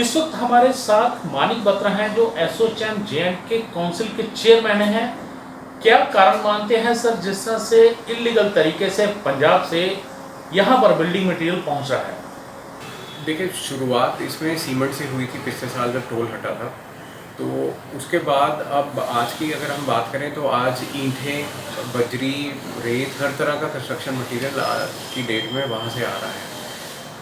इस वक्त हमारे साथ मानिक बत्रा हैं जो एसोचैम जे&के काउंसिल के चेयरमैन हैं। क्या कारण मानते हैं सर जिस तरह से इलीगल तरीके से पंजाब से यहाँ पर बिल्डिंग मटेरियल पहुँच रहा है? देखिए, शुरुआत इसमें सीमेंट से हुई थी पिछले साल जब टोल हटा था। तो उसके बाद अब आज की अगर हम बात करें तो आज ईंटें, बजरी, रेत, हर तरह का कंस्ट्रक्शन मटेरियल आज की डेट में वहाँ से आ रहा है।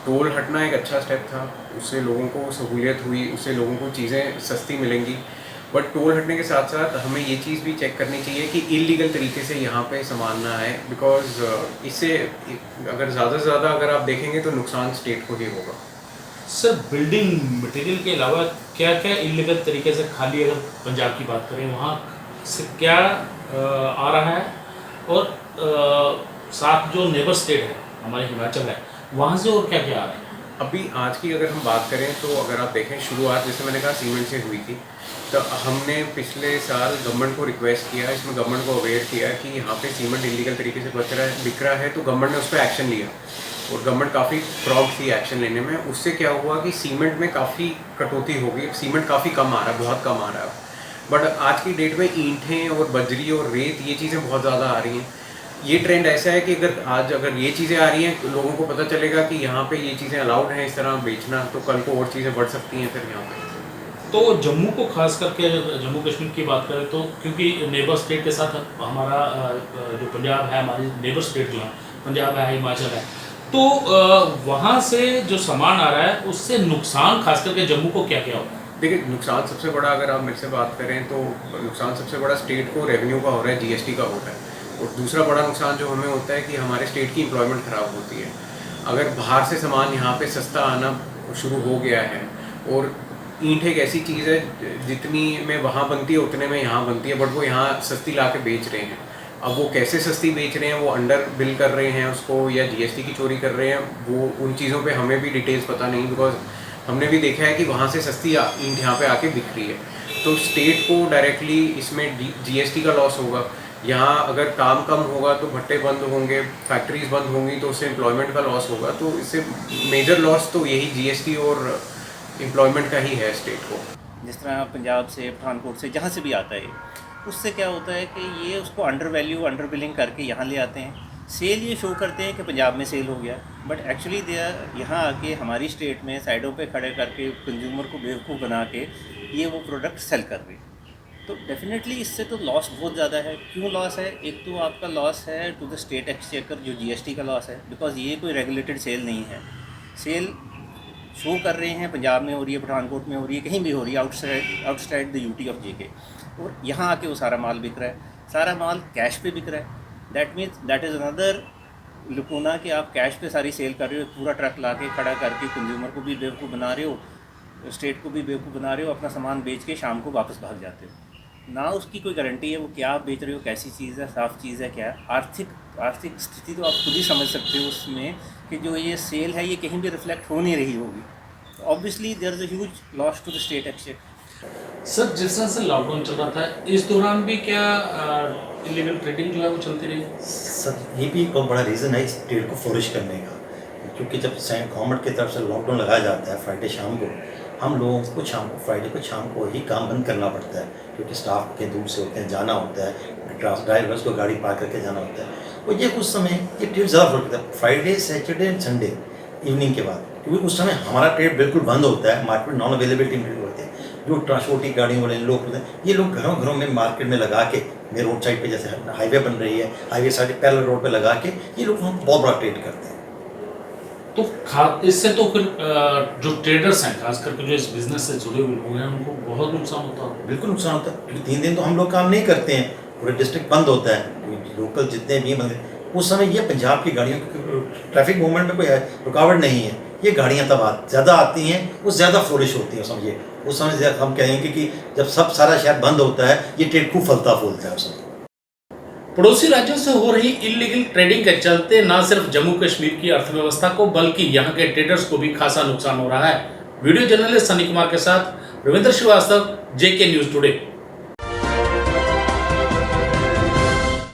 टोल हटना एक अच्छा स्टेप था, उससे लोगों को सहूलियत हुई, उससे लोगों को चीज़ें सस्ती मिलेंगी। बट टोल हटने के साथ साथ हमें ये चीज़ भी चेक करनी चाहिए कि इलीगल तरीके से यहाँ पे सामान ना आए, बिकॉज इससे अगर ज़्यादा से ज़्यादा अगर आप देखेंगे तो नुकसान स्टेट को ही होगा। सर बिल्डिंग मटेरियल के अलावा क्या क्या इलीगल तरीके से, खाली अगर पंजाब की बात करें वहाँ से क्या आ रहा है, और साथ जो नेबर स्टेट है हमारे हिमाचल है वहाँ से और क्या क्या आ रहा है? अभी आज की अगर हम बात करें तो अगर आप देखें, शुरुआत जैसे मैंने कहा सीमेंट से हुई थी। तो हमने पिछले साल गवर्नमेंट को रिक्वेस्ट किया, इसमें गवर्नमेंट को अवेयर किया कि यहाँ पे सीमेंट इलीगल तरीके से बिक रहा है। तो गवर्नमेंट ने उस पर एक्शन लिया और गवर्नमेंट काफ़ी प्रॉम्प्ट थी एक्शन लेने में। उससे क्या हुआ कि सीमेंट में काफ़ी कटौती हो गई, सीमेंट काफ़ी कम आ रहा है, बहुत कम आ रहा है। बट आज की डेट में ईंटें और बजरी और रेत, ये चीज़ें बहुत ज़्यादा आ रही हैं। ये ट्रेंड ऐसा है कि अगर ये चीज़ें आ रही हैं तो लोगों को पता चलेगा कि यहाँ पे ये चीज़ें अलाउड हैं इस तरह बेचना, तो कल को और चीज़ें बढ़ सकती हैं फिर यहाँ पे। तो जम्मू को खास करके, जम्मू कश्मीर की बात करें तो क्योंकि नेबर स्टेट के साथ हमारा जो पंजाब है, हमारी नेबर स्टेट जो है पंजाब है, हिमाचल है, तो वहाँ से जो सामान आ रहा है उससे नुकसान खास करके जम्मू को क्या क्या होता है? देखिए, नुकसान सबसे बड़ा अगर आप मेरे से बात करें तो नुकसान सबसे बड़ा स्टेट को रेवेन्यू का हो रहा है, जीएसटी का हो रहा है। और दूसरा बड़ा नुकसान जो हमें होता है कि हमारे स्टेट की एम्प्लॉयमेंट ख़राब होती है। अगर बाहर से सामान यहाँ पे सस्ता आना शुरू हो गया है, और ईंट एक ऐसी चीज़ है जितनी में वहाँ बनती है उतने में यहाँ बनती है, बट वो यहाँ सस्ती ला के बेच रहे हैं। अब वो कैसे सस्ती बेच रहे हैं, वो अंडर बिल कर रहे हैं उसको या जीएसटी की चोरी कर रहे हैं, वो उन चीज़ों पे हमें भी डिटेल्स पता नहीं, बिकॉज हमने भी देखा है कि वहाँ से सस्ती ईंट यहाँ पे आके बिक रही है। तो स्टेट को डायरेक्टली इसमें जीएसटी का लॉस होगा। यहाँ अगर काम कम होगा तो भट्टे बंद होंगे, फैक्ट्रीज बंद होंगी, तो उससे एम्प्लॉयमेंट का लॉस होगा। तो इससे मेजर लॉस तो यही जीएसटी और एम्प्लॉयमेंट का ही है स्टेट को। जिस तरह पंजाब से, पठानकोट से, जहाँ से भी आता है, उससे क्या होता है कि ये उसको अंडर वैल्यू, अंडर बिलिंग करके यहाँ ले आते हैं। सेल ये शो करते हैं कि पंजाब में सेल हो गया, बट एक्चुअली दे यहाँ आके हमारी स्टेट में साइडों पे खड़े करके कंज्यूमर को बेवकूफ़ बना के ये वो प्रोडक्ट सेल कर रहे हैं। तो डेफिनेटली इससे तो लॉस बहुत ज़्यादा है। क्यों लॉस है? एक तो आपका लॉस है टू द स्टेट एक्सचेकर, जो जीएसटी का लॉस है, बिकॉज ये कोई रेगुलेटेड सेल नहीं है। सेल शो कर रहे हैं पंजाब में हो रही है, पठानकोट में हो रही है, कहीं भी हो रही है, आउटसाइड द यूटी ऑफ जेके, और यहाँ आके वो सारा माल बिक रहा है, सारा माल कैश पे बिक रहा है। That means that is another lacuna कि आप कैश पे सारी सेल कर रहे हो, पूरा ट्रक ला के खड़ा करके कंज्यूमर को भी बेवकूफ़ बना रहे हो, स्टेट को भी बेवकूफ़ बना रहे हो, अपना सामान बेच के शाम को वापस भाग जाते हो। ना उसकी कोई गारंटी है वो क्या आप बेच रहे हो, कैसी चीज़ है, साफ़ चीज़ है, क्या है। आर्थिक स्थिति तो आप खुद ही समझ सकते हो उसमें कि जो ये सेल है ये कहीं भी रिफ्लेक्ट हो नहीं रही होगी। Obviously there is a huge loss to the state exchequer. Sir जिस तरह से लॉकडाउन चल रहा था, इस दौरान भी क्या इलीगल ट्रेडिंग जो है वो चलती रही? सर ये भी एक बहुत बड़ा रीज़न है इस ट्रेड को फ्लोरिश करने का, क्योंकि जब गवर्नमेंट की तरफ से लॉकडाउन लगाया जाता है फ्राइडे शाम को, हम लोगों को फ्राइडे को शाम को ही काम बंद करना पड़ता है, क्योंकि स्टाफ के दूर से होते हैं, जाना होता है, ड्राइवर्स को गाड़ी पार करके जाना होता है। और ये उस समय ये ट्रेड ज़्यादा फ्लोट करता है Friday, Saturday and Sunday evening के बाद, क्योंकि उस समय हमारा ट्रेड बिल्कुल बंद होता है, मार्केट नॉन अवेलेबिलिटी में होते हैं। जो ट्रांसपोर्टिंग गाड़ियों वाले लोग होते हैं, ये लोग घरों घरों में मार्केट में लगा के, मेरे रोड साइड पे जैसे हाईवे बन रही है, हाईवे साइड पैरेलल रोड पे लगा के ये लोग बहुत बड़ा ट्रेड करते हैं। तो इससे तो फिर जो ट्रेडर्स हैं, खास करके जो इस बिजनेस से जुड़े हुए लोग हैं, उनको बहुत नुकसान होता है। बिल्कुल नुकसान होता है, क्योंकि 3 दिन तो हम लोग काम नहीं करते हैं, पूरे डिस्ट्रिक्ट बंद होता है, लोकल जितने भी बंद। उस समय ये पंजाब की गाड़ियों की ट्रैफिक मूवमेंट में कोई रुकावट नहीं है, ये गाड़ियाँ तब ज़्यादा आती हैं, वो ज़्यादा फ्लोरिश होती हैं। समझिए उस समय हम कहेंगे कि जब सारा शहर बंद होता है, ये ट्रेड खूब फलता फूलता है उस समय। पड़ोसी राज्यों से हो रही इलीगल ट्रेडिंग के चलते न सिर्फ जम्मू कश्मीर की अर्थव्यवस्था को बल्कि यहाँ के ट्रेडर्स को भी खासा नुकसान हो रहा है। वीडियो जर्नलिस्ट सनी कुमार के साथ रविंद्र श्रीवास्तव, जेके न्यूज़ टुडे।